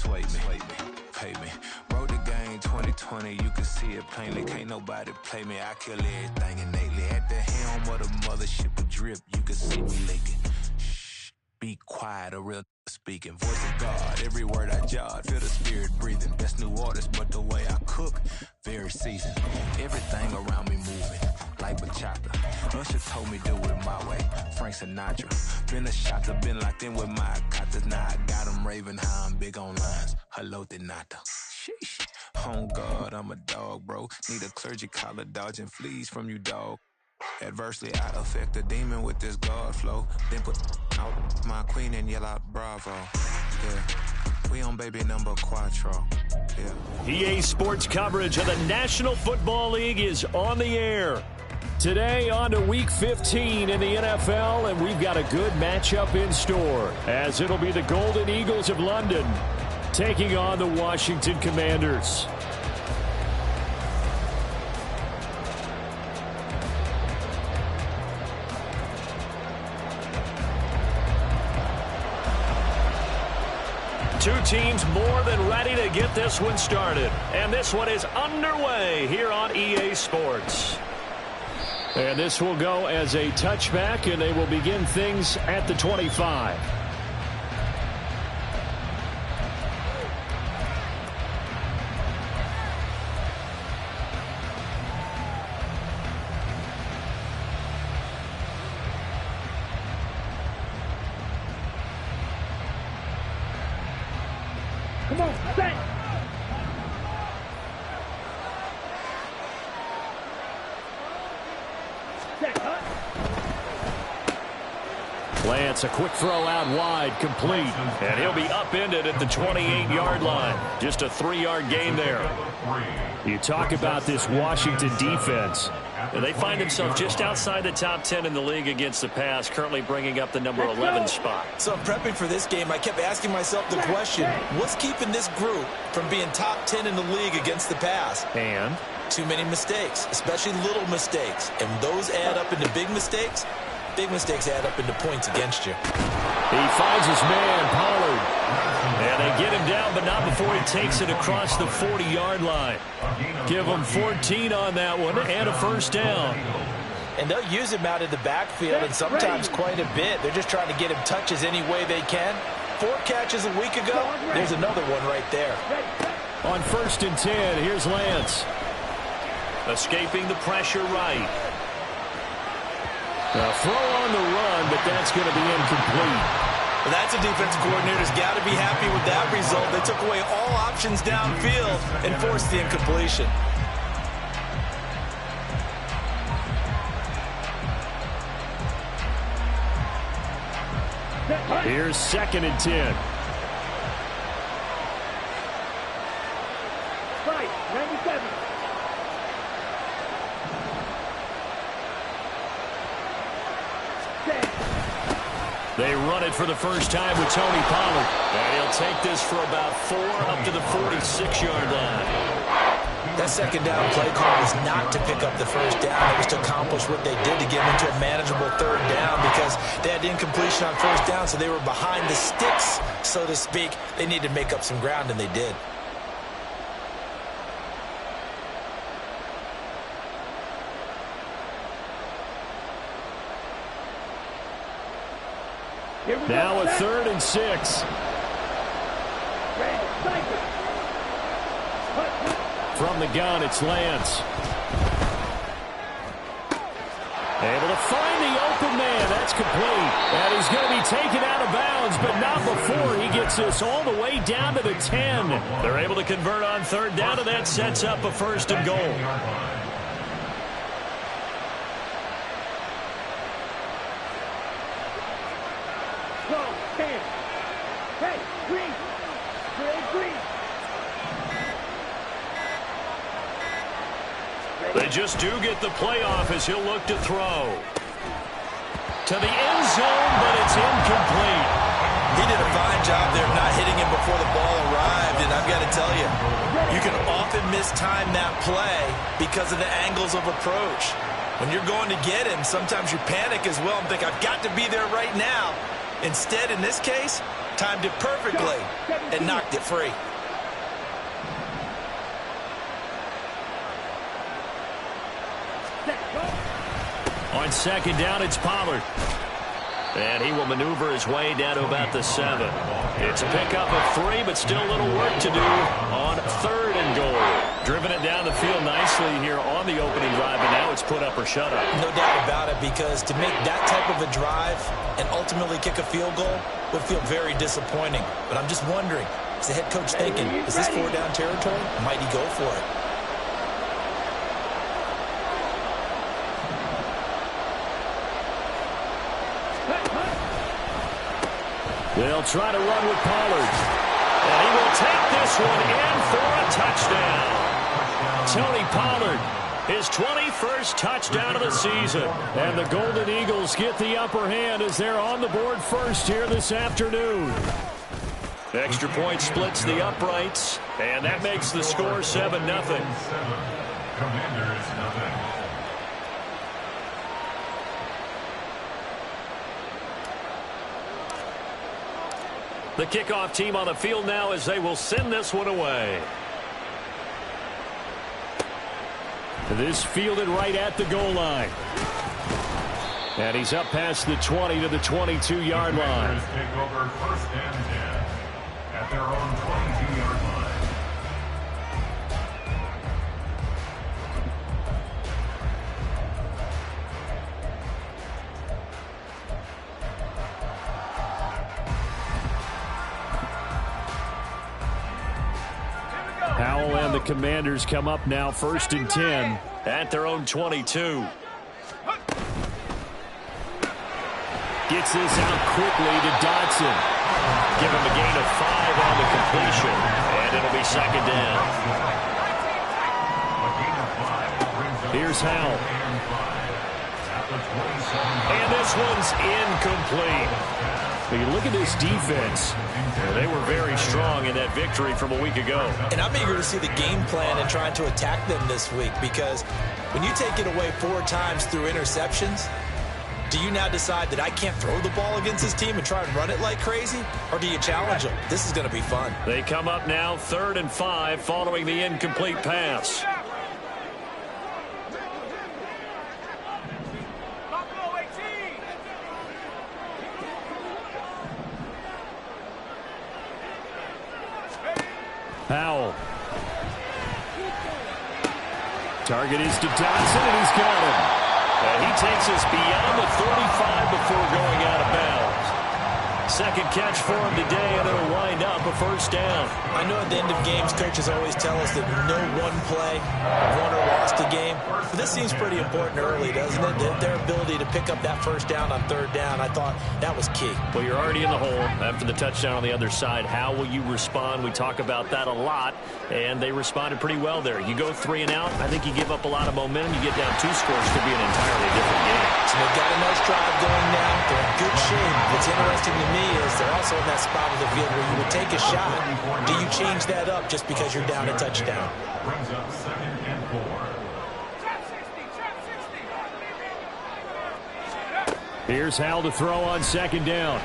sway me, pay me. Wrote the game 2020, you can see it plainly. Can't nobody play me, I kill everything innately. At the helm of the mothership of drip, you can see me leaking. Shh, be quiet, a real speaking. Voice of God, every word I jot, feel the spirit breathing. Best new orders, but the way I cook, very seasoned. Everything around me moving, like bachata. Usher told me do it my way, Frank Sinatra. Been a shotter, been locked in with my katas. Now I got them raving how I'm big on lines. Hello, Denata. Sheesh. On God, I'm a dog, bro. Need a clergy collar, dodging fleas from you, dog. Adversely, I affect a demon with this God flow. Then put out my queen and yell out bravo. Yeah, we on baby number quattro. Yeah. EA Sports coverage of the National Football League is on the air. Today on to Week 15 in the NFL, and we've got a good matchup in store, as it'll be the Golden Eagles of London taking on the Washington Commanders. Two teams more than ready to get this one started. And this one is underway here on EA Sports. And this will go as a touchback, and they will begin things at the 25. Come on, set. Lance, a quick throw out wide, complete. And he'll be upended at the 28-yard line. Just a 3-yard gain there. You talk about this Washington defense. They find themselves just outside the top 10 in the league against the pass, currently bringing up the number 11 spot. So I'm prepping for this game. I kept asking myself the question, what's keeping this group from being top 10 in the league against the pass? And? Too many mistakes, especially little mistakes. And those add up into big mistakes. Big mistakes add up into points against you. He finds his man, Pollard. And they get him down, but not before he takes it across the 40-yard line. Give him 14 on that one and a first down. And they'll use him out of the backfield, and sometimes quite a bit. They're just trying to get him touches any way they can. 4 catches a week ago, there's another one right there. On 1st and 10, here's Lance. Escaping the pressure right. A throw on the run, but that's going to be incomplete. Well, that's a defensive coordinator's got to be happy with that result. They took away all options downfield and forced the incompletion. Here's 2nd and 10. Right, 97. They run it for the first time with Tony Pollard. And he'll take this for about 4 up to the 46-yard line. That second down play call was not to pick up the first down. It was to accomplish what they did to get them into a manageable 3rd down because they had incompletion on 1st down, so they were behind the sticks, so to speak. They needed to make up some ground, and they did. Now a 3rd and 6. From the gun, it's Lance. Able to find the open man. That's complete. And he's going to be taken out of bounds, but not before he gets this all the way down to the 10. They're able to convert on 3rd down, and that sets up a 1st and goal. They just do get the playoff as he'll look to throw. To the end zone, but it's incomplete. He did a fine job there of not hitting him before the ball arrived, and I've got to tell you, you can often mistime that play because of the angles of approach. When you're going to get him, sometimes you panic as well and think, I've got to be there right now. Instead, in this case, timed it perfectly, and knocked it free. On second down, it's Pollard. And he will maneuver his way down to about the 7. It's a pickup of 3, but still a little work to do on 3rd and goal. Driven it down the field nicely here on the opening drive, but now it's put up or shut up. No doubt about it, because to make that type of a drive and ultimately kick a field goal would feel very disappointing. But I'm just wondering, is the head coach thinking, is this 4-down territory? Might he go for it? They'll try to run with Pollard. And he will take this one in for a touchdown. Tony Pollard, his 21st touchdown of the season. And the Golden Eagles get the upper hand as they're on the board first here this afternoon. Extra point splits the uprights, and that makes the score 7-0. Commanders, nothing. The kickoff team on the field now as they will send this one away. This fielded right at the goal line. And he's up past the 20 to the 22-yard line. Take over 1st and 10 at their own 22-yard line. Powell and the Commanders come up now 1st and 10 at their own 22. Gets this out quickly to Dodson. Give him a gain of 5 on the completion, and it'll be 2nd down. Here's Howell. And this one's incomplete. When you look at this defense, they were very strong in that victory from a week ago. And I'm eager to see the game plan and trying to attack them this week, because when you take it away 4 times through interceptions, do you now decide that I can't throw the ball against this team and try and run it like crazy? Or do you challenge them? This is going to be fun. They come up now 3rd and 5 following the incomplete pass. Powell. Target is to Dodson, and he's got him. And he takes us beyond the 35 before going out of bounds. 2nd catch for him today, and it'll wind up a 1st down. I know at the end of games, coaches always tell us that no one play won or lost a game. But this seems pretty important early, doesn't it? Their ability to pick up that 1st down on 3rd down, I thought that was key. Well, you're already in the hole after the touchdown on the other side. How will you respond? We talk about that a lot, and they responded pretty well there. You go 3 and out, I think you give up a lot of momentum. You get down 2 scores, could be an entirely different game. So they've got a nice drive going now. They're in good shape. What's interesting to me is they're also in that spot of the field where you would take a shot. Do you change that up just because you're down a touchdown? Brings up 2nd and 4. Here's Howell to throw on 2nd down.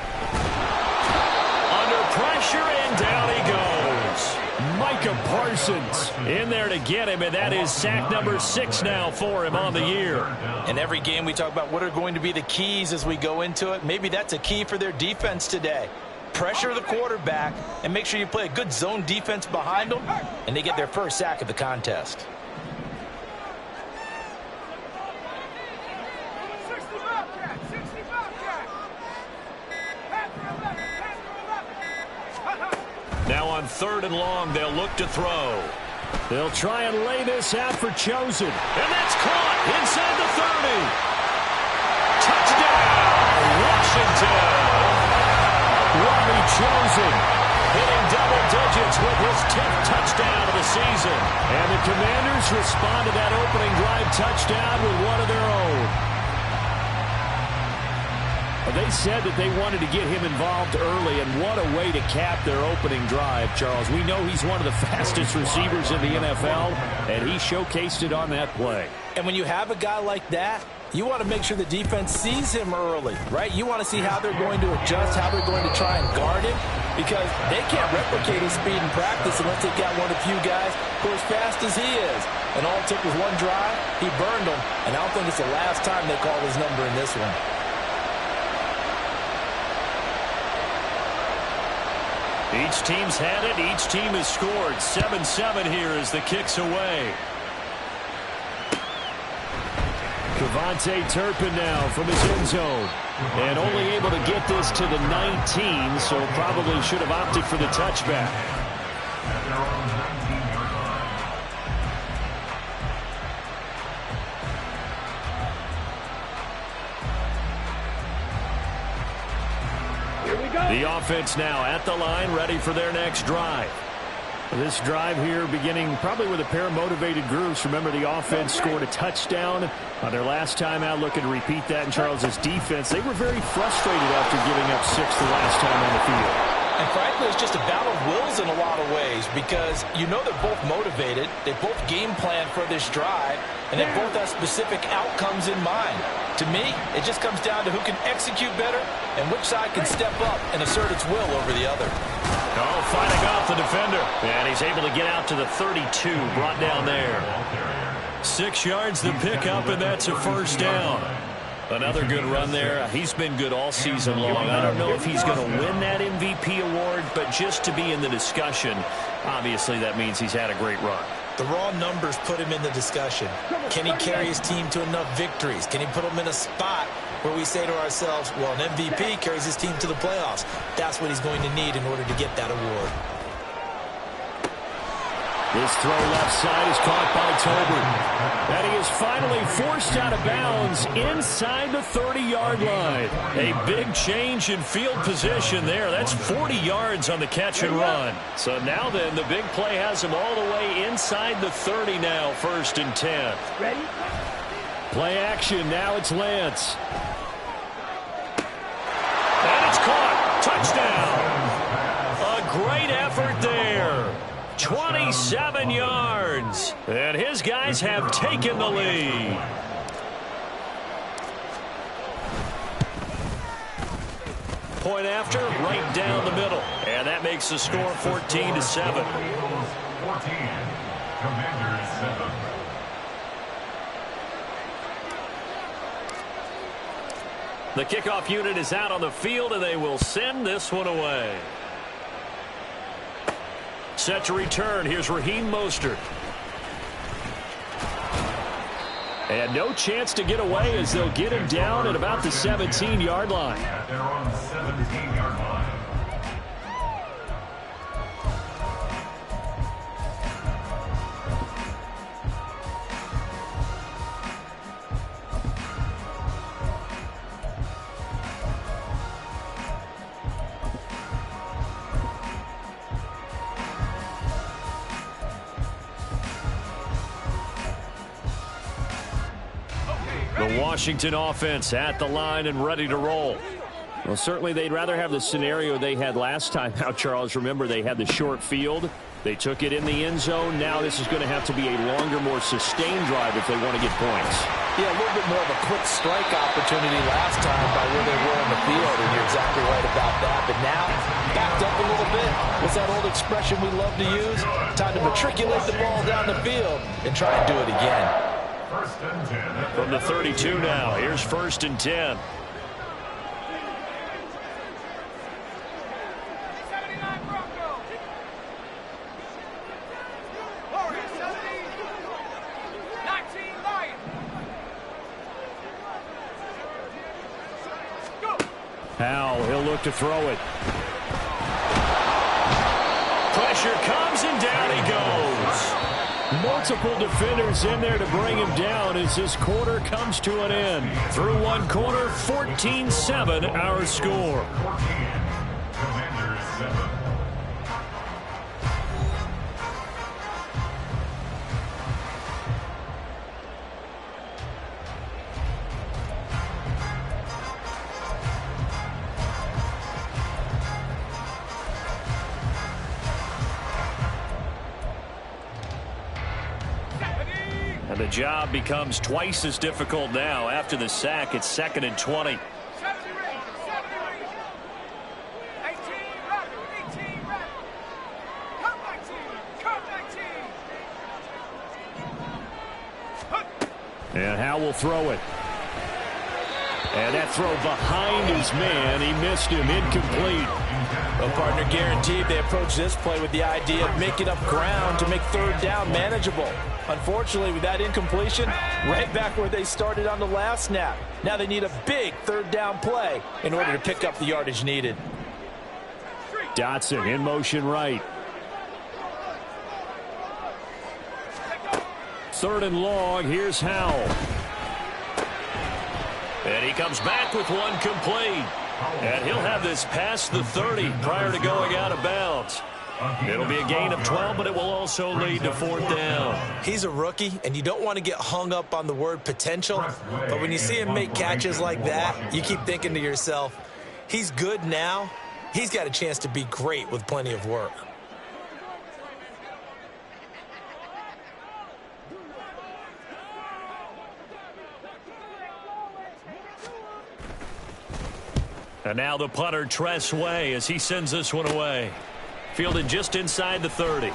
Under pressure, and down he goes. Micah Parsons in there to get him, and that is sack number 6 now for him on the year. In every game we talk about what are going to be the keys as we go into it. Maybe that's a key for their defense today. Pressure the quarterback and make sure you play a good zone defense behind them, and they get their 1st sack of the contest. Now on 3rd and long, they'll look to throw. They'll try and lay this out for Chosen. And that's caught inside the 30. Touchdown, Washington. Robbie Chosen hitting double digits with his 10th touchdown of the season. And the Commanders respond to that opening drive touchdown with one of their own. They said that they wanted to get him involved early, and what a way to cap their opening drive, Charles. We know he's one of the fastest receivers in the NFL, and he showcased it on that play. And when you have a guy like that, you want to make sure the defense sees him early, right? You want to see how they're going to adjust, how they're going to try and guard him. because they can't replicate his speed in practice unless they've got one of the few guys who are as fast as he is. And all it took was one drive. He burned them, and I don't think it's the last time they call his number in this one. Each team's had it. Each team has scored. 7-7 here as the kick's away. Kevontae Turpin now from his end zone. And only able to get this to the 19, so probably should have opted for the touchback. At their own 19-yard line. Here we go. The offense now at the line, ready for their next drive. This drive here beginning probably with a pair of motivated groups. Remember, the offense scored a touchdown on their last time out. Looking to repeat that in Charles's defense. They were very frustrated after giving up 6 the last time on the field. And frankly, it's just a battle of wills in a lot of ways because you know they're both motivated. They both game plan for this drive, and they both have specific outcomes in mind. To me, it just comes down to who can execute better and which side can step up and assert its will over the other. Oh, fighting off the defender. And he's able to get out to the 32, brought down there. 6 yards the pickup, and that's a first down. Another good run there. He's been good all season long. I don't know if he's going to win that MVP award, but just to be in the discussion, obviously that means he's had a great run. The raw numbers put him in the discussion. Can he carry his team to enough victories? Can he put them in a spot where we say to ourselves, well, an MVP carries his team to the playoffs. That's what he's going to need in order to get that award. This throw left side is caught by Tolbert. And he is finally forced out of bounds inside the 30-yard line. A big change in field position there. That's 40 yards on the catch and run. So now then, the big play has him all the way inside the 30 now, 1st and 10. Ready? Play action. Now it's Lance. And it's caught. Touchdown. A great effort there. 27 yards. And his guys have taken the lead. Point after, right down the middle. And that makes the score 14-7. 14. Commanders 7. The kickoff unit is out on the field, and they will send this one away. Set to return. Here's Raheem Mostert. And no chance to get away as they'll get him down at about the 17-yard line. At their own 17-yard line. The Washington offense at the line and ready to roll. Well, certainly they'd rather have the scenario they had last time out, Charles. Remember, they had the short field. They took it in the end zone. Now this is going to have to be a longer, more sustained drive if they want to get points. Yeah, a little bit more of a quick strike opportunity last time by where they were on the field, and you're exactly right about that. But now, backed up a little bit. What's that old expression we love to use? Time to matriculate the ball down the field and try and do it again. 1st and 10. From the 32 now, here's 1st and 10. Powell, he'll look to throw it. Pressure comes and down he goes. Multiple defenders in there to bring him down as this quarter comes to an end. Through one quarter, 14-7 our score. 14. Commanders 7. And the job becomes twice as difficult now. After the sack, it's 2nd and 20. And Howe will throw it. And that throw behind his man. He missed him. Incomplete. Well, partner, guaranteed they approach this play with the idea of making up ground to make third down manageable. Unfortunately, with that incompletion, right back where they started on the last snap. Now they need a big third down play in order to pick up the yardage needed. Dotson in motion right. Third and long. Here's Howell. And he comes back with one complete. And he'll have this past the 30 prior to going out of bounds. It'll be a gain of 12, but it will also lead to fourth down. He's a rookie, and you don't want to get hung up on the word potential. But when you see him make catches like that, you keep thinking to yourself, he's good now. He's got a chance to be great with plenty of work. And now the punter, Tress Way, as he sends this one away. Fielded just inside the 30.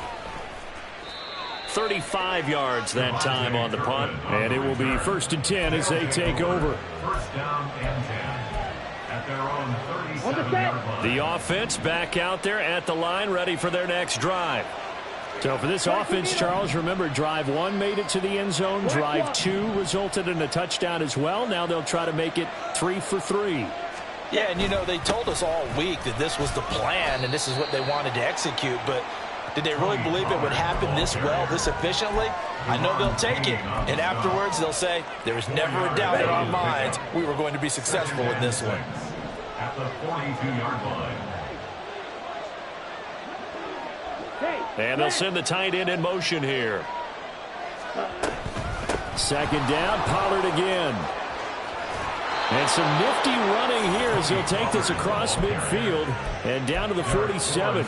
35 yards that time on the punt. And it will be 1st and 10 as they take over. First down and 10 at their own 37-yard line. The offense back out there at the line, ready for their next drive. So for this offense, Charles, remember, drive 1 made it to the end zone. Drive 2 resulted in a touchdown as well. Now they'll try to make it 3 for 3. Yeah, and you know, they told us all week that this was the plan and this is what they wanted to execute, but did they really believe it would happen this well, this efficiently? I know they'll take it, and afterwards they'll say, there was never a doubt in our minds we were going to be successful in this one. At the 42-yard line. And they'll send the tight end in motion here. Second down, Pollard again. And some nifty running here as he'll take this across midfield and down to the 47.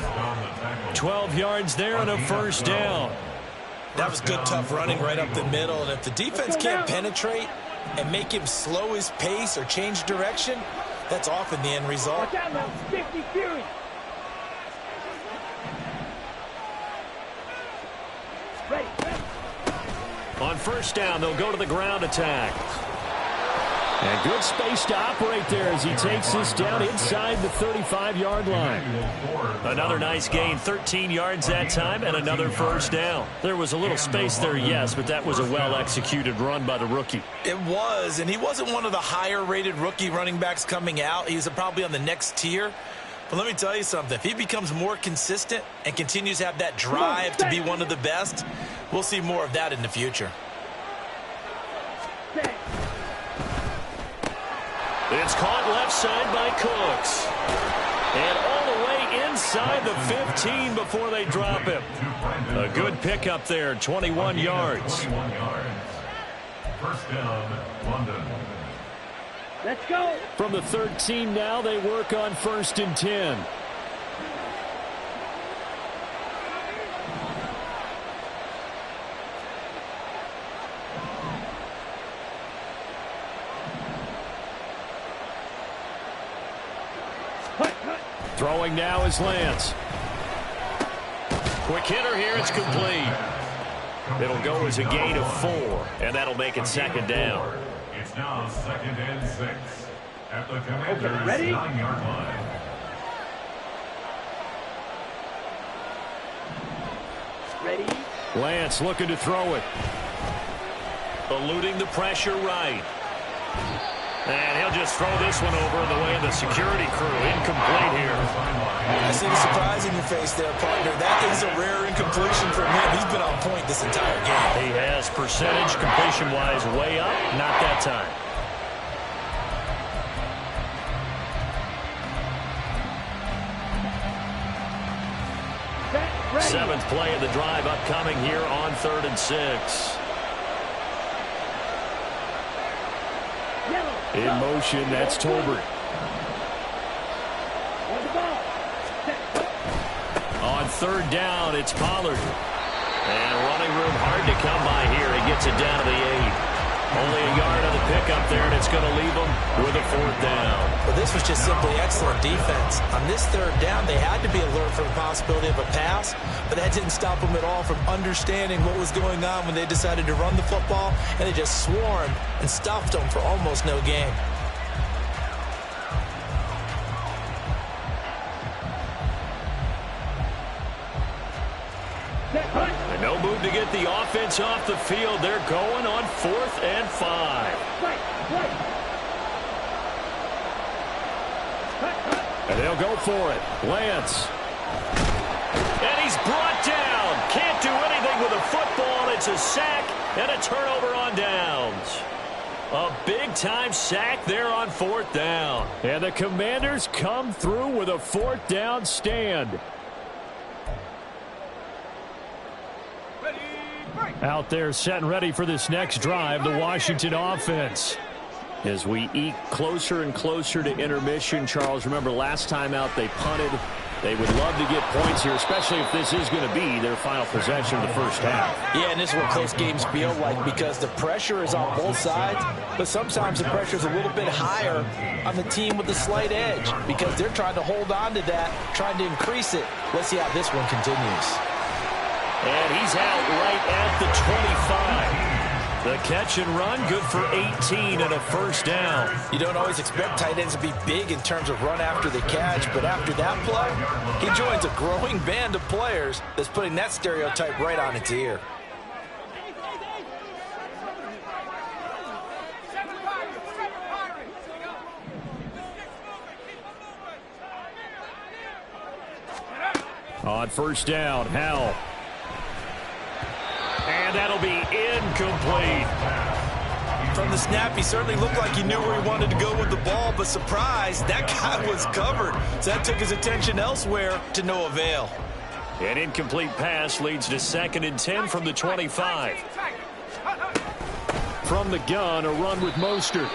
12 yards there and a first down. That was good, tough running right up the middle. And if the defense can't penetrate and make him slow his pace or change direction, that's often the end result. Watch out now, 50 Fury. Ready. On first down, they'll go to the ground attack. And good space to operate there as he takes this down inside the 35-yard line. Another nice gain, 13 yards that time, and another first down. There was a little space there, yes, but that was a well-executed run by the rookie. It was, and he wasn't one of the higher-rated rookie running backs coming out. He's probably on the next tier. But let me tell you something. If he becomes more consistent and continues to have that drive to be one of the best, we'll see more of that in the future. It's caught left side by Cooks. And all the way inside the 15 before they drop him. A good pickup there, 21 yards. 21 yards. First down, London. Let's go. From the 13 now, they work on 1st and 10. Throwing now is Lance. Quick hitter here, it's complete. It'll go as a gain of 4, and that'll make it second down. It's now 2nd and 6 at the Commander's ready? 9-yard line. Ready. Lance looking to throw it. Eluding the pressure right. And he'll just throw this one over the way of the security crew. Incomplete here. I see the surprise in your face there, partner. That is a rare incompletion from him. He's been on point this entire game. He has percentage, completion-wise, way up. Not that time. Seventh play of the drive upcoming here on 3rd and 6. In motion, that's Tolbert. On 3rd down, it's Pollard. And running room hard to come by here. He gets it down to the 8. Only a yard on the pickup there, and it's going to leave them with a 4th down. Well, this was just simply excellent defense. On this 3rd down, they had to be alert for the possibility of a pass, but that didn't stop them at all from understanding what was going on when they decided to run the football, and they just swarmed and stuffed them for almost no gain. And no move to get the offense off the field. They're going on 4th and 5. And they'll go for it. Lance. And he's brought down. Can't do anything with a football. It's a sack and a turnover on downs. A big-time sack there on 4th down. And the Commanders come through with a 4th down stand. Out there set and ready for this next drive, the Washington offense. As we eke closer and closer to intermission, Charles, remember last time out they punted. They would love to get points here, especially if this is going to be their final possession of the first half. Yeah, and this is what close games feel like because the pressure is on both sides, but sometimes the pressure is a little bit higher on the team with the slight edge because they're trying to hold on to that, trying to increase it. Let's see how this one continues. And he's out right at the 25. The catch and run, good for 18 and a 1st down. You don't always expect tight ends to be big in terms of run after the catch, but after that play, he joins a growing band of players that's putting that stereotype right on its ear. On 1st down, Howell. And that'll be incomplete. From the snap, he certainly looked like he knew where he wanted to go with the ball, but surprise, that guy was covered. So that took his attention elsewhere to no avail. An incomplete pass leads to 2nd and 10 from the 25. From the gun, a run with Mostert.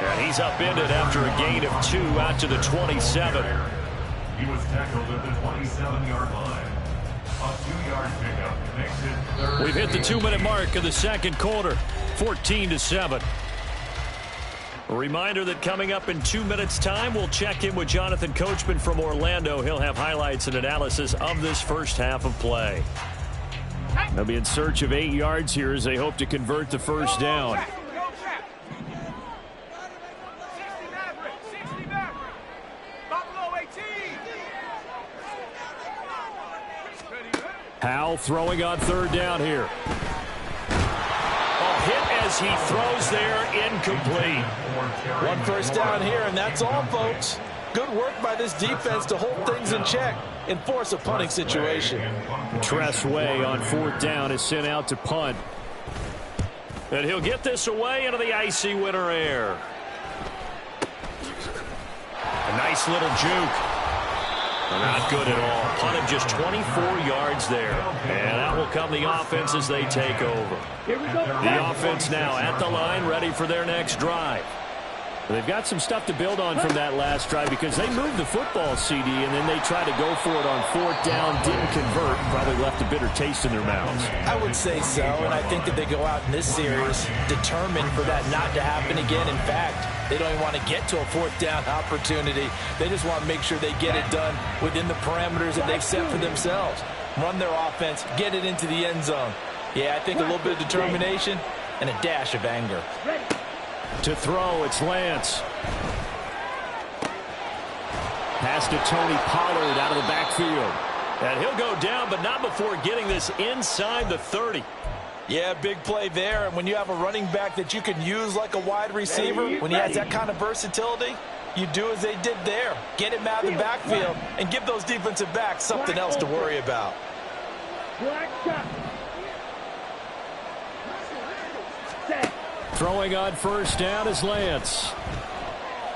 And he's upended after a gain of 2 out to the 27. He was tackled at the 27-yard line. A 2-yard pickup makes it 3rd. We've hit the 2-minute mark of the 2nd quarter, 14-7. A reminder that coming up in 2 minutes' time, we'll check in with Jonathan Coachman from Orlando. He'll have highlights and analysis of this first half of play. They'll be in search of 8 yards here as they hope to convert the 1st down. Howell throwing on 3rd down here. A hit as he throws there, incomplete. 1 first down here, and that's all, folks. Good work by this defense to hold things in check and force a punting situation. Tress Way on 4th down is sent out to punt. And he'll get this away into the icy winter air. A nice little juke. Not good at all. Punted just 24 yards there. And that will come the offense as they take over. The offense now at the line, ready for their next drive. They've got some stuff to build on from that last drive because they moved the football, CD, and then they tried to go for it on 4th down, didn't convert, probably left a bitter taste in their mouths. I would say so, and I think that they go out in this series determined for that not to happen again. In fact, they don't even want to get to a 4th down opportunity. They just want to make sure they get it done within the parameters that they've set for themselves. Run their offense, get it into the end zone. Yeah, I think a little bit of determination and a dash of anger. To throw, it's Lance. Pass to Tony Pollard out of the backfield. And he'll go down, but not before getting this inside the 30. Yeah, big play there. And when you have a running back that you can use like a wide receiver, when he has that kind of versatility, you do as they did there. Get him out of the backfield and give those defensive backs something else to worry about. Throwing on 1st down is Lance.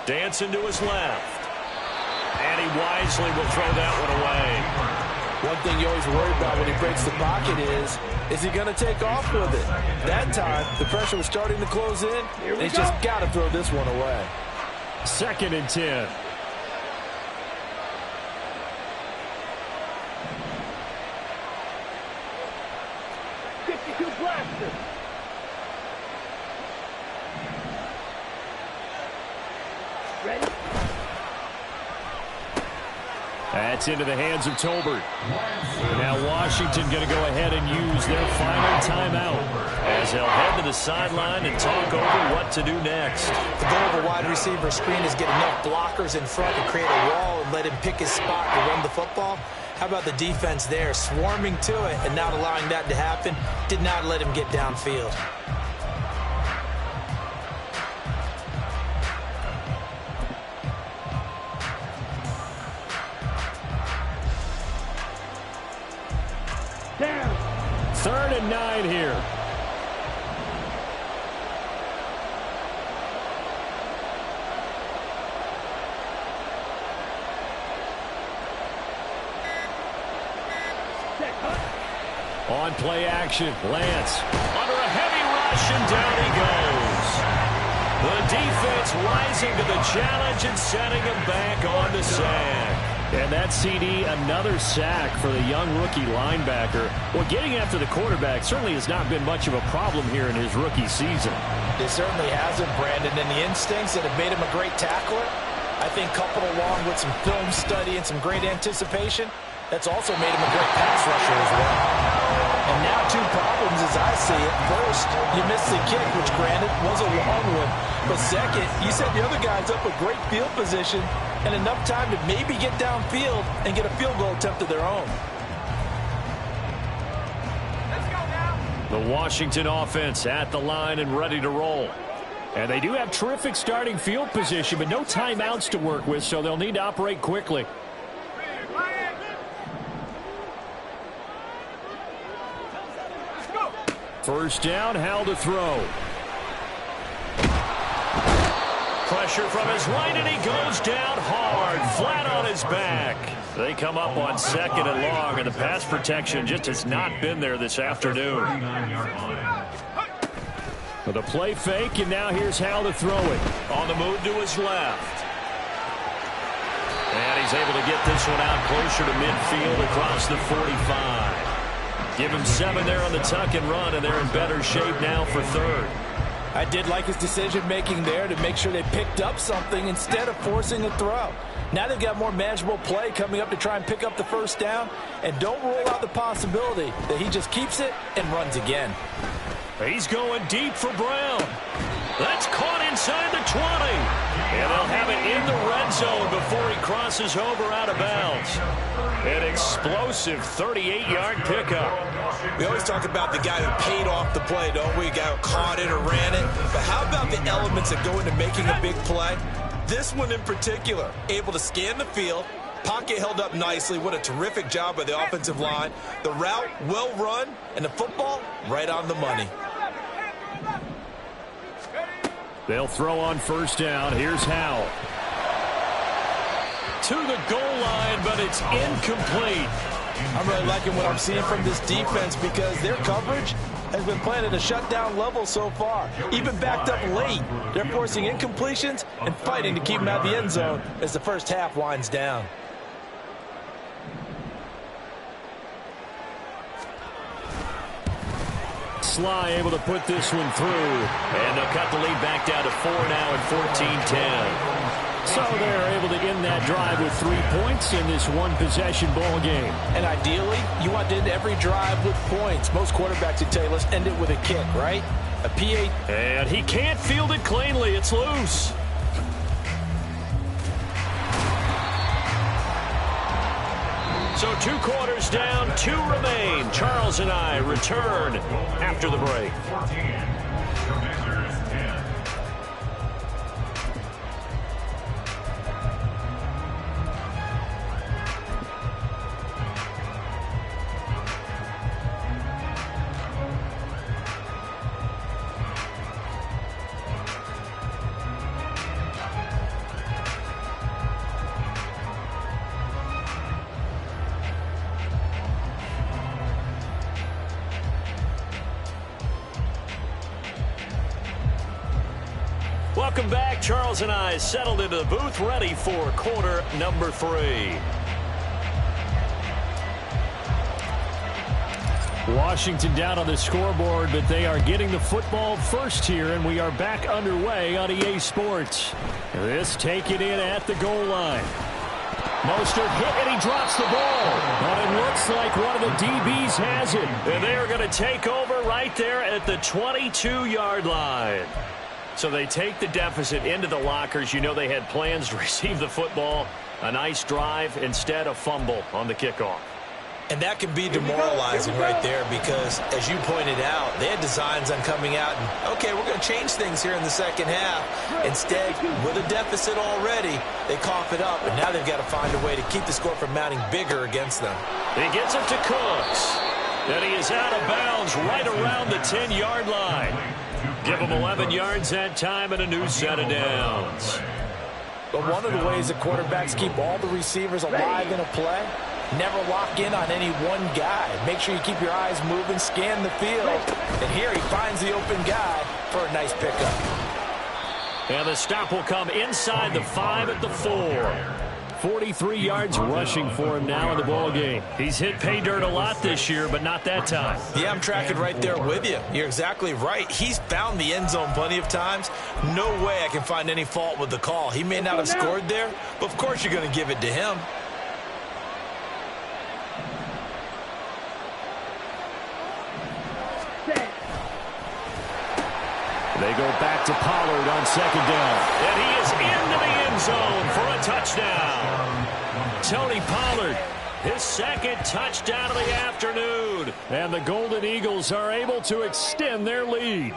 Dancing to his left. And he wisely will throw that one away. One thing you always worry about when he breaks the pocket is he going to take off with it? That time, the pressure was starting to close in, and he's just got to throw this one away. 2nd and 10. That's into the hands of Tolbert. Now Washington going to go ahead and use their final timeout as they'll head to the sideline and talk over what to do next. The goal of a wide receiver screen is get enough blockers in front to create a wall and let him pick his spot to run the football. How about the defense there, swarming to it and not allowing that to happen? Did not let him get downfield. Down. 3rd and 9 here. On play action, Lance under a heavy rush, and down he goes. The defense rising to the challenge and setting him back on the sack. And that CD, another sack for the young rookie linebacker. Well, getting after the quarterback certainly has not been much of a problem here in his rookie season. It certainly hasn't, Brandon, and the instincts that have made him a great tackler, I think coupled along with some film study and some great anticipation, that's also made him a great pass rusher as well. And now 2 problems as I see it. First, you missed the kick, which granted was a long one. But second, you set the other guys up with great field position and enough time to maybe get downfield and get a field goal attempt of their own. The Washington offense at the line and ready to roll. And they do have terrific starting field position, but no timeouts to work with, so they'll need to operate quickly. First down, Howell to throw. Pressure from his right, and he goes down hard, flat on his back. They come up on 2nd and long, and the pass protection just has not been there this afternoon. With a play fake, and now here's Howell to throw it. On the move to his left. And he's able to get this one out closer to midfield across the 45. Give him 7 there on the tuck and run, and they're in better shape now for 3rd. I did like his decision-making there to make sure they picked up something instead of forcing a throw. Now they've got more manageable play coming up to try and pick up the first down, and don't rule out the possibility that he just keeps it and runs again. He's going deep for Brown. That's caught inside the 20. And they'll have it in the red zone before he crosses over out of bounds. An explosive 38-yard pickup. We always talk about the guy who paid off the play, don't we? A guy who caught it or ran it. But how about the elements that go into making a big play? This one in particular, able to scan the field, pocket held up nicely. What a terrific job by the offensive line. The route, well run, and the football, right on the money. They'll throw on first down. Here's Howell. To the goal line, but it's incomplete. I'm really liking what I'm seeing from this defense because their coverage has been playing at a shutdown level so far. Even backed up late, they're forcing incompletions and fighting to keep them out of the end zone as the first half winds down. Sly able to put this one through. And they'll cut the lead back down to 4 now at 14-10. So they're able to end that drive with 3 points in this one-possession ball game. And ideally, you want to end every drive with points. Most quarterbacks would tell you, let's end it with a kick, right? A PA. And he can't field it cleanly. It's loose. So 2 quarters down, 2 remain. Charles and I return after the break. 14. Commanders 10. Welcome back. Charles and I settled into the booth, ready for quarter number 3. Washington down on the scoreboard, but they are getting the football first here, and we are back underway on EA Sports. This taken in at the goal line. Mostert hit, and he drops the ball. But it looks like one of the DBs has it. And they are going to take over right there at the 22-yard line. So they take the deficit into the lockers. You know they had plans to receive the football. A nice drive, instead a fumble on the kickoff. And that can be demoralizing right there because, as you pointed out, they had designs on coming out and, okay, we're going to change things here in the second half. Instead, with a deficit already, they cough it up, and now they've got to find a way to keep the score from mounting bigger against them. He gets it to Cooks. And he is out of bounds right around the 10-yard line. Give him 11 yards that time and a new set of downs. But one of the ways that quarterbacks keep all the receivers alive in a play, never lock in on any one guy. Make sure you keep your eyes moving, scan the field. And here he finds the open guy for a nice pickup. And the stop will come inside the 5 at the 4. 43 yards rushing for him now in the ball game. He's hit pay dirt a lot this year, but not that time. Yeah, I'm tracking right there with you. You're exactly right. He's found the end zone plenty of times. No way I can find any fault with the call. He may not have scored there, but of course you're going to give it to him. They go back to Pollard on second down. And he is into the end zone for a touchdown. Tony Pollard, his second touchdown of the afternoon. And the Golden Eagles are able to extend their lead.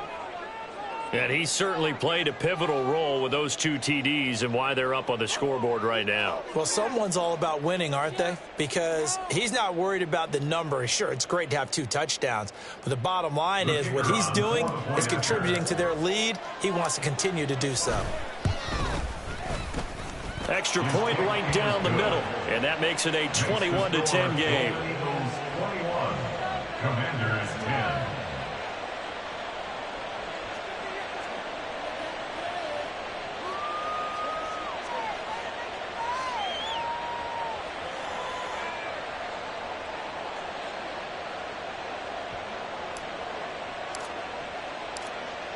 And he certainly played a pivotal role with those 2 TDs and why they're up on the scoreboard right now. Well, someone's all about winning, aren't they? Because he's not worried about the number. Sure, it's great to have 2 touchdowns. But the bottom line is what he's doing is contributing to their lead. He wants to continue to do so. Extra point right down the middle. And that makes it a 21-10 game. Eagles 21, Commanders 10.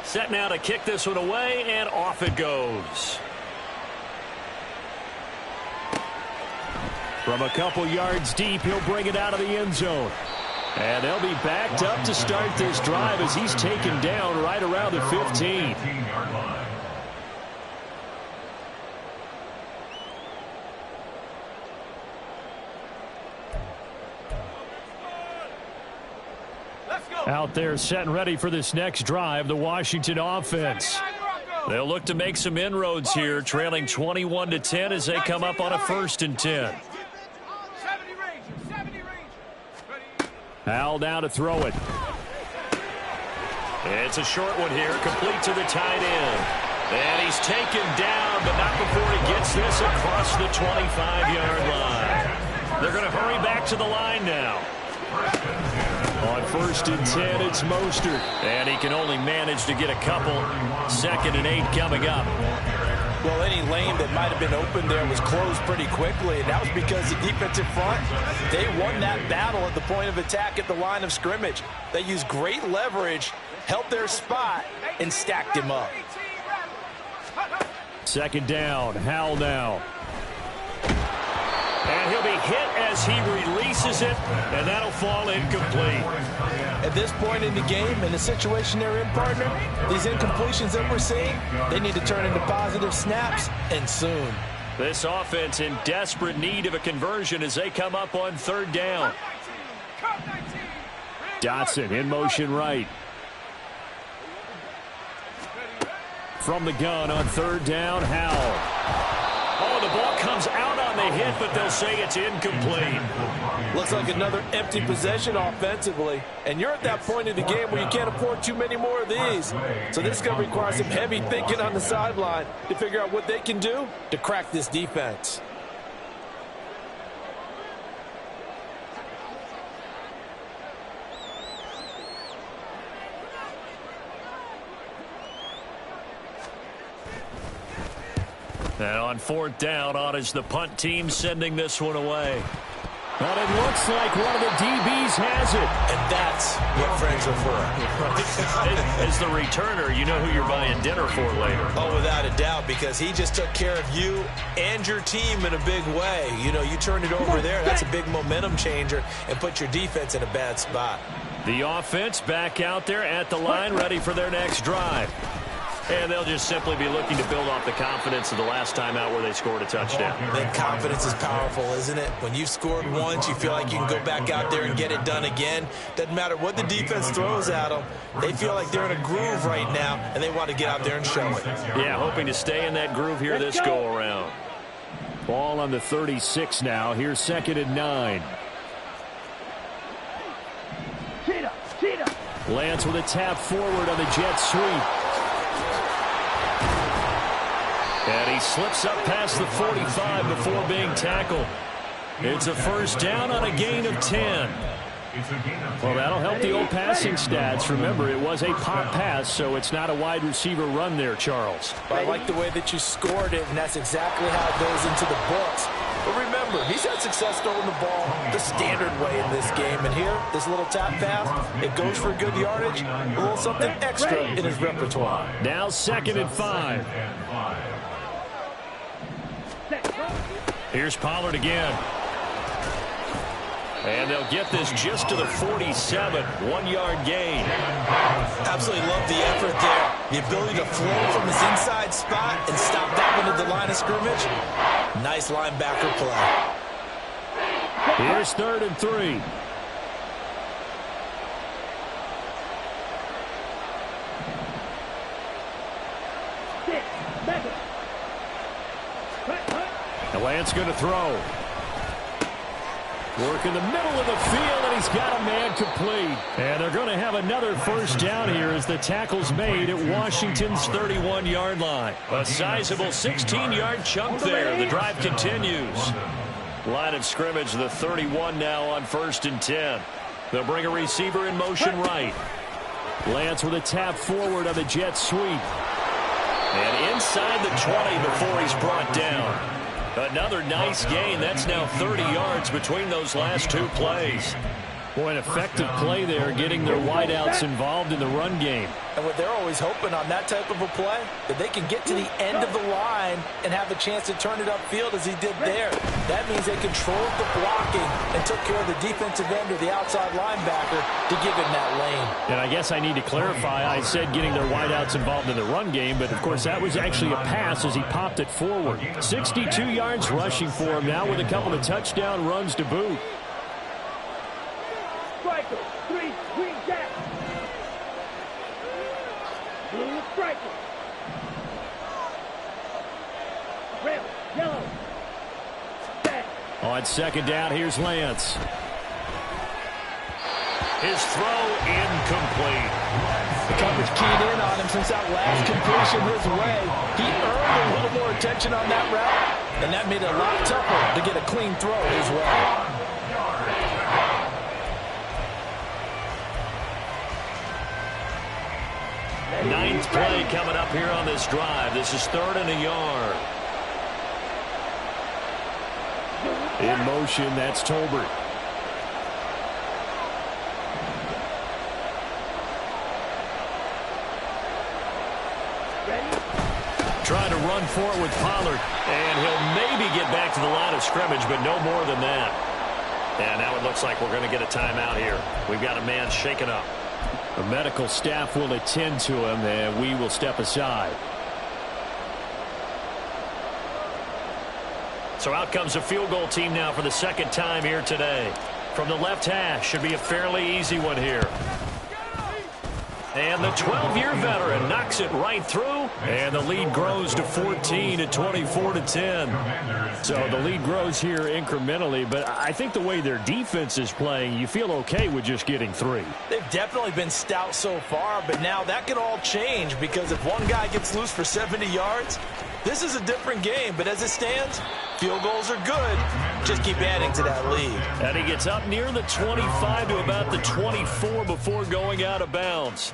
Set now to kick this one away, and off it goes. From a couple yards deep, he'll bring it out of the end zone. And they'll be backed up to start this drive as he's taken down right around the 15. Out there set and ready for this next drive, the Washington offense. They'll look to make some inroads here, trailing 21-10 as they come up on a 1st and 10. Howell now to throw it. It's a short one here, complete to the tight end. And he's taken down, but not before he gets this across the 25-yard line. They're going to hurry back to the line now. On 1st and 10, it's Mostert. And he can only manage to get a couple. 2nd and 8 coming up. Well, any lane that might have been open there was closed pretty quickly, and that was because the defensive front, they won that battle at the point of attack at the line of scrimmage. They used great leverage, held their spot, and stacked him up. 2nd down, Howell now. And he'll be hit as he releases it, and that'll fall incomplete. At this point in the game, in the situation they're in, partner, these incompletions that we're seeing, they need to turn into positive snaps, and soon. This offense in desperate need of a conversion as they come up on 3rd down. Dotson in motion right. From the gun on 3rd down, Howell. Oh, the ball comes out on the hit, but they'll say it's incomplete. Looks like another empty possession offensively. And you're at that point in the game where you can't afford too many more of these. So this is going to require some heavy thinking on the sideline to figure out what they can do to crack this defense. And on 4th down, on is the punt team sending this one away. But it looks like one of the DBs has it. And that's what friends are for. As the returner, you know who you're buying dinner for later. Oh, without a doubt, because he just took care of you and your team in a big way. You know, you turned it over there. That's a big momentum changer and put your defense in a bad spot. The offense back out there at the line, ready for their next drive. And they'll just simply be looking to build off the confidence of the last time out where they scored a touchdown. And confidence is powerful, isn't it? When you've scored once, you feel like you can go back out there and get it done again. Doesn't matter what the defense throws at them. They feel like they're in a groove right now, and they want to get out there and show it. Yeah, hoping to stay in that groove here this go-around. Ball on the 36 now. Here's 2nd and 9. Lance with a tap forward on the jet sweep. And he slips up past the 45 before being tackled. It's a first down on a gain of 10. Well, that'll help the old passing stats. Remember, it was a pop pass, so it's not a wide receiver run there, Charles. I like the way that you scored it, and that's exactly how it goes into the books. But remember, he's had success throwing the ball the standard way in this game. And here, this little tap pass, it goes for good yardage, a little something extra in his repertoire. Now 2nd and 5. Here's Pollard again. And they'll get this just to the 47, 1-yard gain. Absolutely love the effort there. The ability to flow from his inside spot and stop that one at the line of scrimmage. Nice linebacker play. Here's 3rd and 3. And Lance going to throw. Work in the middle of the field, and he's got a man complete. And they're going to have another first down here as the tackle's made at Washington's 31-yard line. A sizable 16-yard chunk there. The drive continues. Line of scrimmage, the 31 now on 1st and 10. They'll bring a receiver in motion right. Lance with a tap forward on the jet sweep. And inside the 20 before he's brought down. Another nice gain. That's now 30 yards between those last two plays. Boy, an effective play there, getting their wideouts involved in the run game. And what they're always hoping on that type of a play, that they can get to the end of the line and have a chance to turn it upfield as he did there. That means they controlled the blocking and took care of the defensive end or the outside linebacker to give him that lane. And I guess I need to clarify, I said getting their wideouts involved in the run game, but of course that was actually a pass as he popped it forward. 62 yards rushing for him now with a couple of touchdown runs to boot. Striker, 3, green jack. Blue striker. Red, yellow. Jack. On 2nd down, here's Lance. His throw incomplete. The coverage keyed in on him since that last completion his way. He earned a little more attention on that route, and that made it a lot tougher to get a clean throw his way. Ninth play coming up here on this drive. This is 3rd and a yard. In motion, that's Tolbert. Trying to run for it with Pollard. And he'll maybe get back to the line of scrimmage, but no more than that. And now it looks like we're going to get a timeout here. We've got a man shaken up. The medical staff will attend to him, and we will step aside. So out comes a field goal team now for the 2nd time here today. From the left hash, should be a fairly easy one here. And the 12-year veteran knocks it right through, and the lead grows to 14 at 24-10. So the lead grows here incrementally, but I think the way their defense is playing, you feel okay with just getting 3. They've definitely been stout so far, but now that could all change because if one guy gets loose for 70 yards, this is a different game. But as it stands, field goals are good. Just keep adding to that lead. And he gets up near the 25 to about the 24 before going out of bounds.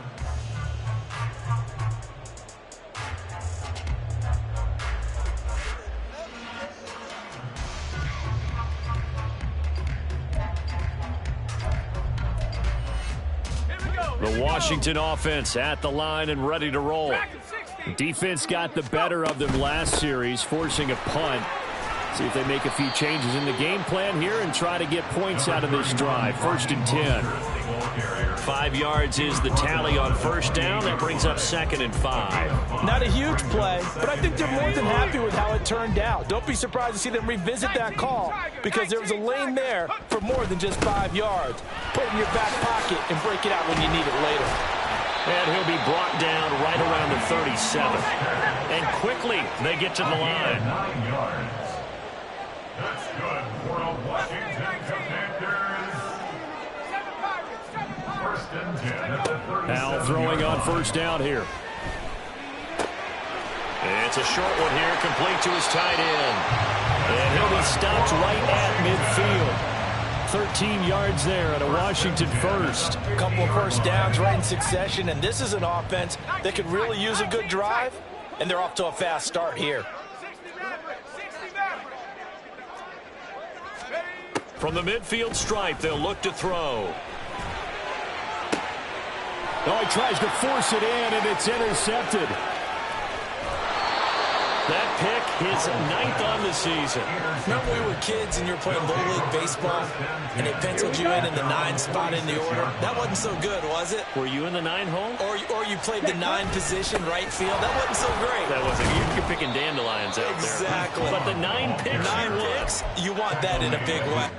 The Washington offense at the line and ready to roll. Defense got the better of them last series, forcing a punt. See if they make a few changes in the game plan here and try to get points out of this drive. 1st and 10. 5 yards is the tally on first down. That brings up 2nd and 5. Not a huge play, but I think they're more than happy with how it turned out. Don't be surprised to see them revisit that call because there was a lane there for more than just 5 yards. Put it in your back pocket and break it out when you need it later. And he'll be brought down right around the 37. And quickly they get to the line. 9 yards. That's good for the Washington Commanders. 1st and 10 at the 37. Al throwing on first down here. It's a short one here, complete to his tight end. And he'll be stopped right at midfield. 13 yards there at a Washington first. A couple of first downs right in succession, and this is an offense that could really use a good drive, and they're off to a fast start here. From the midfield stripe, they'll look to throw. Oh, he tries to force it in, and it's intercepted. That pick, his 9th on the season. Remember when we were kids and you were playing Little League Baseball, and they penciled you in the 9 spot in the order? That wasn't so good, was it? Were you in the 9 hole? Or you played the 9 position, right field? That wasn't so great. That wasn't. You're picking dandelions out there. Exactly. But the 9 picks, 9 picks, you want that in a big way.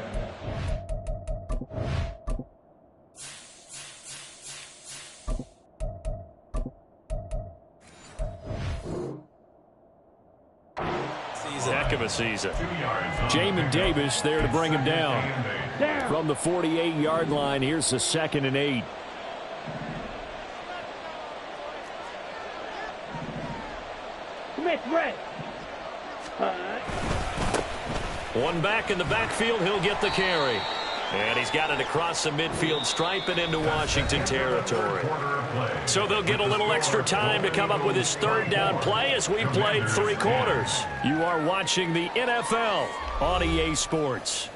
Heck of a season. Jamin Davis there to bring him down. From the 48-yard line, here's the 2nd and 8. Smith red. One back in the backfield, he'll get the carry. And he's got it across the midfield stripe and into Washington territory. So they'll get a little extra time to come up with his 3rd down play as we played 3 quarters. You are watching the NFL on EA Sports.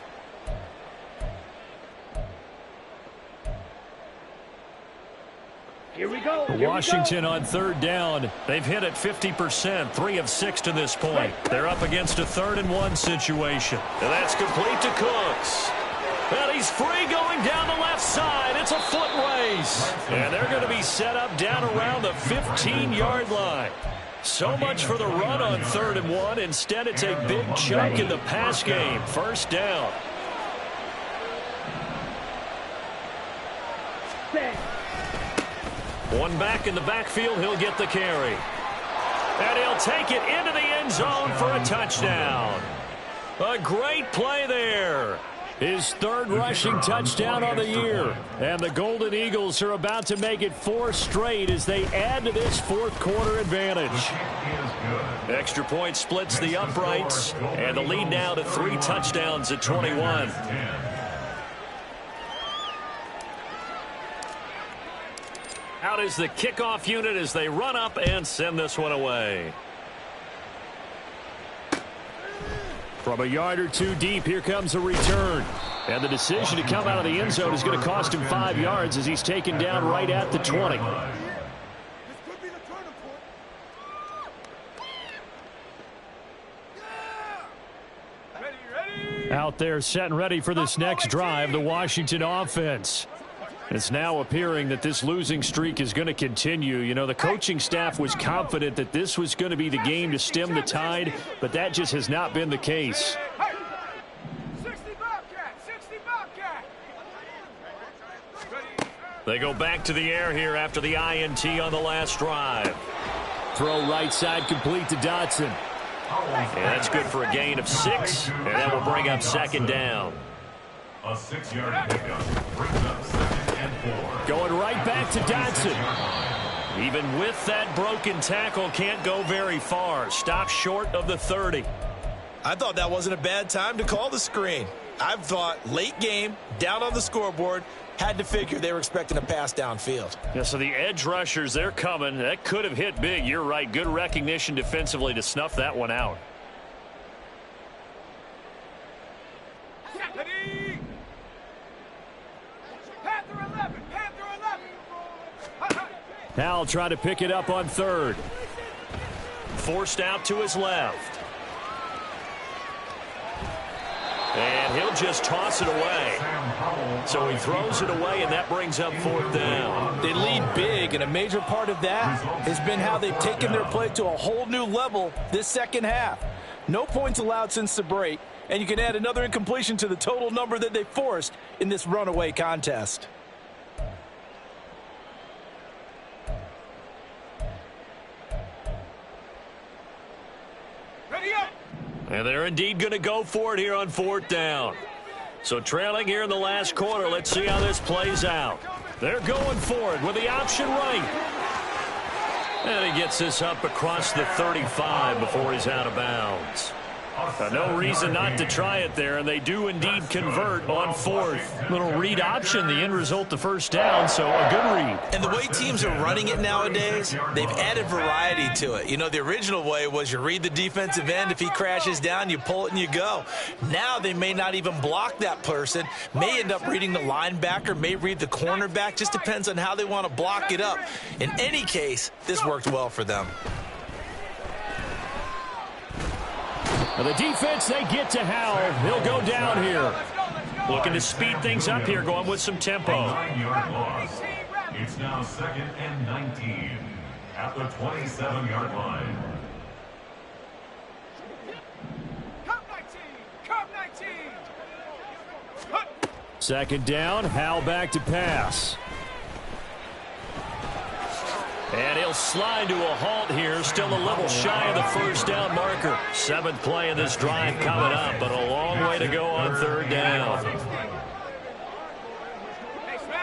Here we go. Washington on 3rd down. They've hit it 50%, 3 of 6 to this point. They're up against a 3rd and 1 situation. And that's complete to Cooks. And he's free going down the left side. It's a foot race. And they're going to be set up down around the 15-yard line. So much for the run on 3rd and 1. Instead, it's a big chunk in the pass game. 1st down. One back in the backfield. He'll get the carry. And he'll take it into the end zone for a touchdown. A great play there. His 3rd rushing touchdown on the year. And the Golden Eagles are about to make it 4 straight as they add to this 4th quarter advantage. Extra point splits the uprights. And the lead now to 3 touchdowns at 21. Out is the kickoff unit as they run up and send this one away. From a yard or 2 deep, here comes a return. And the decision to come out of the end zone is going to cost him 5 yards as he's taken down right at the 20. Out there set and ready for this next drive, the Washington offense. It's now appearing that this losing streak is going to continue. You know, the coaching staff was confident that this was going to be the game to stem the tide, but that just has not been the case. 60 Bobcat, 60 Bobcat. They go back to the air here after the INT on the last drive. Throw right side complete to Dotson. And that's good for a gain of 6, and that will bring up 2nd down. A 6-yard pickup brings up 2nd and 4. Going right back to Dotson. Even with that broken tackle, can't go very far. Stop short of the 30. I thought that wasn't a bad time to call the screen. I thought late game, down on the scoreboard, had to figure they were expecting a pass downfield. Yeah, so the edge rushers, they're coming. That could have hit big. You're right. Good recognition defensively to snuff that one out. Panther 11, Panther 11. Howell trying to pick it up on third. Forced out to his left. And he'll just toss it away. So he throws it away, and that brings up fourth down. They lead big, and a major part of that has been how they've taken their play to a whole new level this second half. No points allowed since the break, and you can add another incompletion to the total number that they forced in this runaway contest. Ready up! And they're indeed going to go for it here on fourth down. So trailing here in the last quarter, let's see how this plays out. They're going for it with the option right. And he gets this up across the 35 before he's out of bounds. No reason not to try it there, and they do indeed convert on fourth. Little read option, the end result, the first down, so a good read. And the way teams are running it nowadays, they've added variety to it. You know, the original way was you read the defensive end. If he crashes down, you pull it and you go. Now they may not even block that person, may end up reading the linebacker, may read the cornerback. Just depends on how they want to block it up. In any case, this worked well for them. The defense, they get to Howell. He'll go down here. Looking to speed things up here, going with some tempo. 9-yard loss. It's now 2nd and 19 at the 27-yard line. Come 19! Come 19! Second down, Howell back to pass. And he'll slide to a halt here, still a little shy of the first down marker. 7th play of this drive coming up, but a long way to go on third down.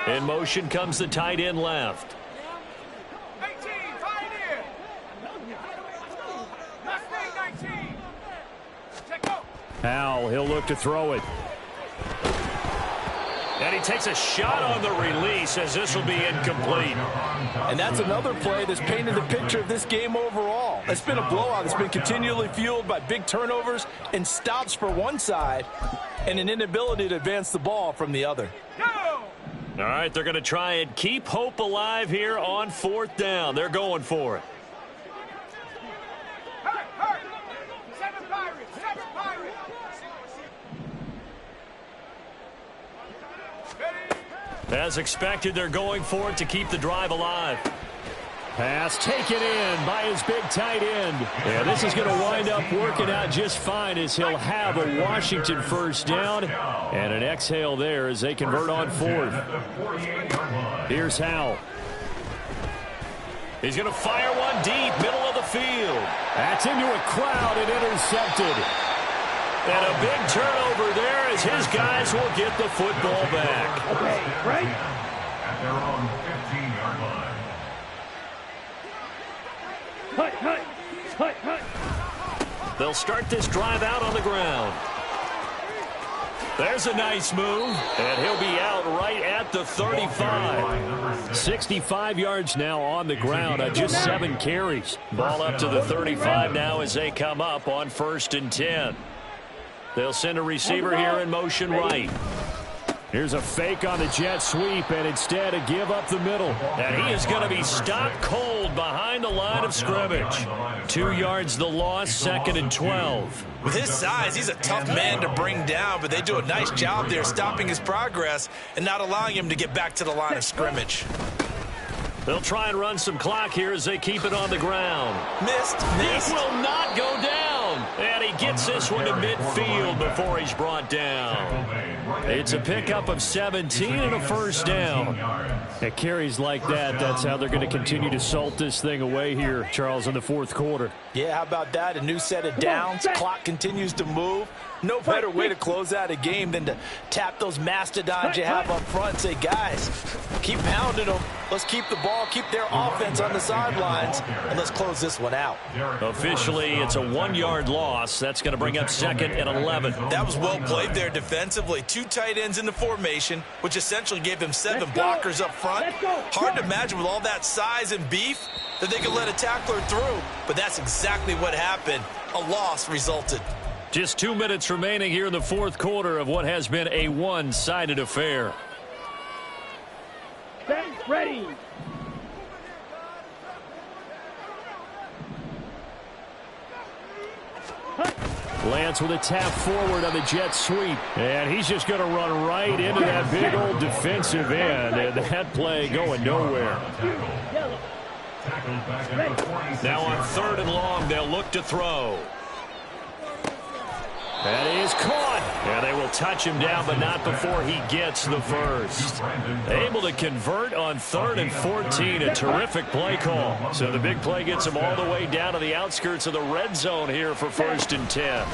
In motion comes the tight end left. 19, pioneer! Left wing 19! Check go! Howell, he'll look to throw it. And he takes a shot on the release as this will be incomplete. And that's another play that's painted the picture of this game overall. It's been a blowout. It's been continually fueled by big turnovers and stops for one side and an inability to advance the ball from the other. Go! All right, they're going to try and keep hope alive here on fourth down. They're going for it. Hurt! 7 Pirates! 7 Pirates! As expected, they're going for it to keep the drive alive. Pass taken in by his big tight end. Yeah, this is going to wind up working out just fine as he'll have a Washington first down. And an exhale there as they convert on fourth. Here's Howell. He's going to fire one deep, middle of the field. That's into a crowd and intercepted. And a big turnover there as his guys will get the football back. Okay, right? At their own 15-yard line. They'll start this drive out on the ground. There's a nice move, and he'll be out right at the 35. 65 yards now on the ground on just 7 carries. Ball up to the 35 now as they come up on 1st and 10. They'll send a receiver here in motion right. Here's a fake on the jet sweep, and instead a give up the middle. And he is going to be stopped cold behind the line of scrimmage. 2 yards the loss, 2nd and 12. With his size, he's a tough man to bring down, but they do a nice job there stopping his progress and not allowing him to get back to the line of scrimmage. They'll try and run some clock here as they keep it on the ground. Missed. This will not go down. And he gets this one to midfield before he's brought down. It's a pickup of 17 and a first down. At carries like that, that's how they're going to continue to salt this thing away here, Charles, in the 4th quarter. Yeah, how about that? A new set of downs. Clock continues to move. No better way to close out a game than to tap those mastodons you have up front and say, guys, keep pounding them. Let's keep the ball, keep their offense on the sidelines, and let's close this one out. Officially, it's a 1-yard loss. That's going to bring up 2nd and 11. That was well played there defensively. 2 tight ends in the formation, which essentially gave them 7 blockers up front. Hard to imagine with all that size and beef that they could let a tackler through, but that's exactly what happened. A loss resulted. Just 2 minutes remaining here in the 4th quarter of what has been a one-sided affair. Set, ready! chance with a tap forward on the jet sweep. And he's just going to run right into that big old defensive end. And that play going nowhere. Now on 3rd and long, they'll look to throw. That is caught. And they will touch him down, but not before he gets the first. Able to convert on 3rd and 14. A terrific play call. So the big play gets him all the way down to the outskirts of the red zone here for 1st and 10.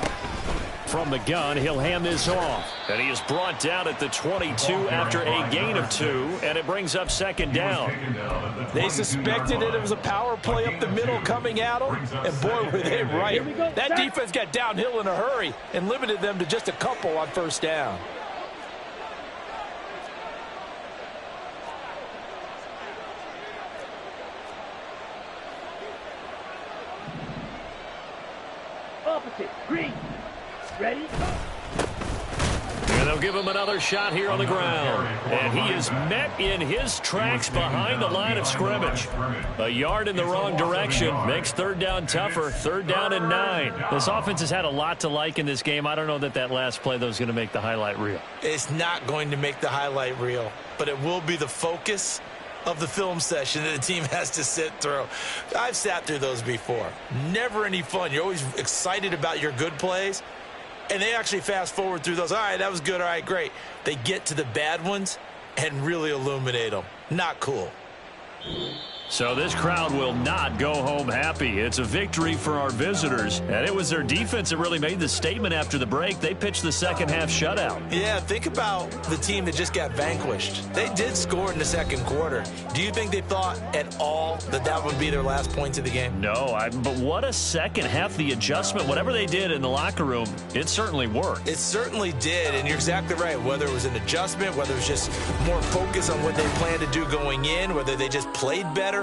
From the gun, he'll hand this off. And he is brought down at the 22 after a gain of 2, and it brings up 2nd down. They suspected that it was a power play up the middle coming at them, and boy, were they right. That defense got downhill in a hurry and limited them to just a couple on 1st down. Opposite. Green. Ready? And they'll give him another shot here on the ground. And he is met in his tracks behind the line of scrimmage. A yard in the wrong direction makes 3rd down tougher. 3rd down and 9. This offense has had a lot to like in this game. I don't know that last play, though, is going to make the highlight reel. It's not going to make the highlight reel, but it will be the focus of the film session that the team has to sit through. I've sat through those before. Never any fun. You're always excited about your good plays. And they actually fast forward through those. All right, that was good. All right, great. They get to the bad ones and really illuminate them. Not cool. So this crowd will not go home happy. It's a victory for our visitors. And it was their defense that really made the statement after the break. They pitched the second half shutout. Yeah, think about the team that just got vanquished. They did score in the 2nd quarter. Do you think they thought at all that that would be their last points of the game? No, but what a second half. The adjustment, whatever they did in the locker room, it certainly worked. It certainly did, and you're exactly right. Whether it was an adjustment, whether it was just more focus on what they planned to do going in, whether they just played better,